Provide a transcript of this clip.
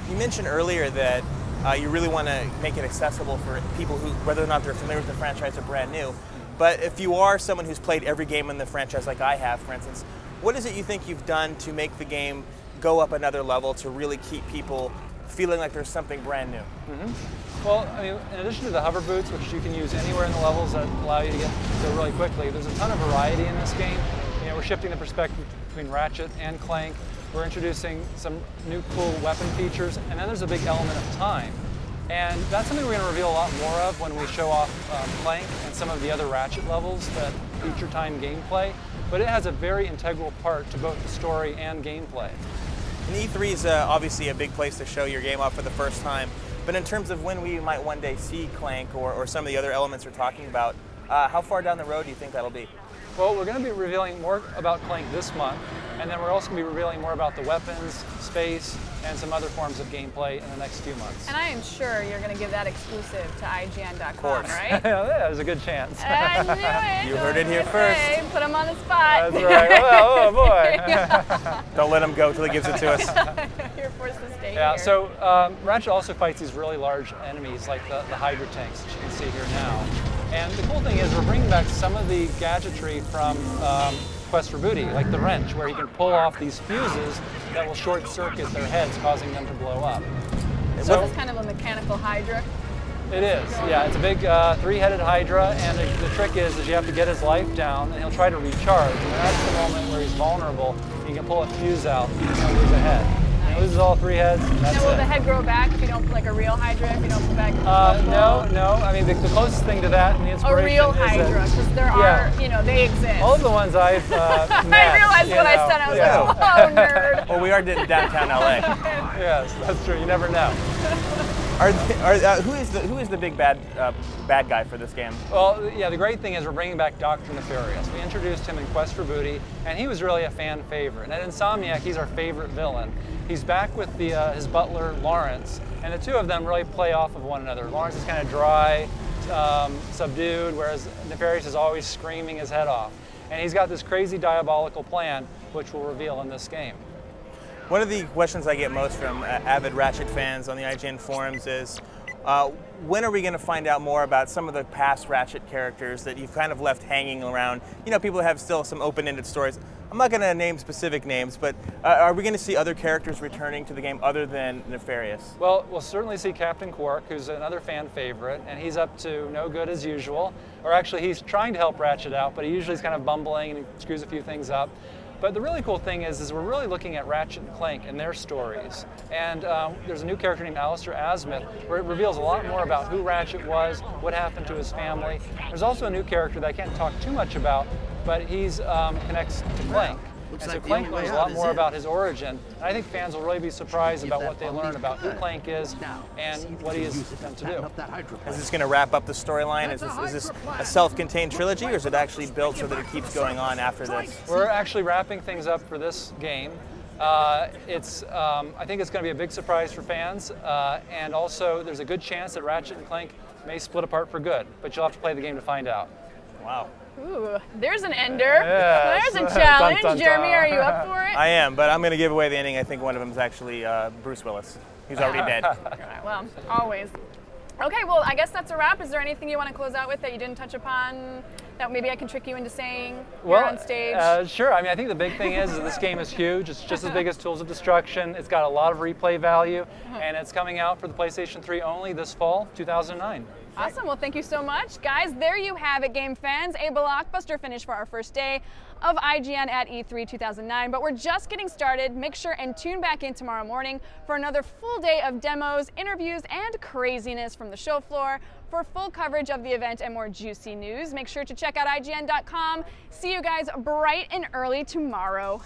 You mentioned earlier that you really want to make it accessible for people who, whether or not they're familiar with the franchise or brand new. But if you are someone who's played every game in the franchise like I have, for instance, what is it you think you've done to make the game go up another level to really keep people feeling like there's something brand new? Well, I mean, in addition to the hover boots, which you can use anywhere in the levels that allow you to get go really quickly, there's a ton of variety in this game. You know, we're shifting the perspective between Ratchet and Clank. We're introducing some new cool weapon features, and then there's a big element of time. And that's something we're going to reveal a lot more of when we show off Clank and some of the other Ratchet levels that feature time gameplay. But it has a very integral part to both the story and gameplay. And E3 is obviously a big place to show your game off for the first time. But in terms of when we might one day see Clank or some of the other elements we're talking about, how far down the road do you think that'll be? Well, we're going to be revealing more about Clank this month, and then we're also going to be revealing more about the weapons, space, and some other forms of gameplay in the next few months. And I am sure you're going to give that exclusive to IGN.com, right? Yeah, there's a good chance. I knew it. You heard it here first. Put him on the spot. That's right. Oh boy. Don't let him go till he gives it to us. You're forced to stay Yeah, here. so Ratchet also fights these really large enemies like the Hydra tanks that you can see here now. And the cool thing is we're bringing back some of the gadgetry from Quest for Booty, like the wrench, where you can pull off these fuses that will short circuit their heads, causing them to blow up. So it's kind of a mechanical Hydra? It is, yeah. It's a big three-headed Hydra, and the trick is you have to get his life down, and he'll try to recharge. And that's the moment where he's vulnerable. You can pull a fuse out and lose a head. He loses all three heads, and that's Now, will it. the head grow back if you don't, like a real Hydra, if you don't put back? No. I mean, the closest thing to that and the inspiration A real is Hydra, because there are, you know, they exist. all of the ones I've met. I realized when I said, I was like, oh, nerd. Well, we are in downtown LA. Yes, that's true. You never know. Who is the big bad guy for this game? Well, yeah, the great thing is we're bringing back Dr. Nefarious. We introduced him in Quest for Booty, and he was really a fan favorite. And at Insomniac, he's our favorite villain. He's back with his butler, Lawrence, and the two of them really play off of one another. Lawrence is kind of dry, subdued, whereas Nefarious is always screaming his head off. And he's got this crazy diabolical plan, which we'll reveal in this game. One of the questions I get most from avid Ratchet fans on the IGN forums is, when are we going to find out more about some of the past Ratchet characters that you've kind of left hanging around? You know, people have still some open-ended stories. I'm not going to name specific names, but are we going to see other characters returning to the game other than Nefarious? Well, we'll certainly see Captain Quark, who's another fan favorite, and he's up to no good as usual. Or actually, he's trying to help Ratchet out, but he usually is kind of bumbling and he screws a few things up. But the really cool thing is we're really looking at Ratchet and Clank and their stories. And there's a new character named Alistair Azimuth, where it reveals a lot more about who Ratchet was, what happened to his family. There's also a new character that I can't talk too much about, but he's connects to Clank. And so Clank knows a lot more about his origin. And I think fans will really be surprised about what they learn about who Clank is and what he is meant to do. Is this going to wrap up the storyline? Is this a self-contained trilogy, or is it actually built so that it keeps going on after this? We're actually wrapping things up for this game. I think it's going to be a big surprise for fans, and also there's a good chance that Ratchet and Clank may split apart for good, but you'll have to play the game to find out. Wow. Ooh, there's an ender. Yes. There's a challenge. Dun, dun, dun. Jeremy, are you up for it? I am, but I'm going to give away the ending. I think one of them is actually Bruce Willis. He's already dead. Right, well, always. Okay, well, I guess that's a wrap. Is there anything you want to close out with that you didn't touch upon that maybe I can trick you into saying here on stage? Sure. I mean, I think the big thing is this game is huge. It's just as big as Tools of Destruction. It's got a lot of replay value, and it's coming out for the PlayStation 3 only this fall, 2009. Awesome. Well, thank you so much. Guys, there you have it, game fans. A blockbuster finish for our first day of IGN at E3 2009. But we're just getting started. Make sure and tune back in tomorrow morning for another full day of demos, interviews, and craziness from the show floor. For full coverage of the event and more juicy news, make sure to check out IGN.com. See you guys bright and early tomorrow.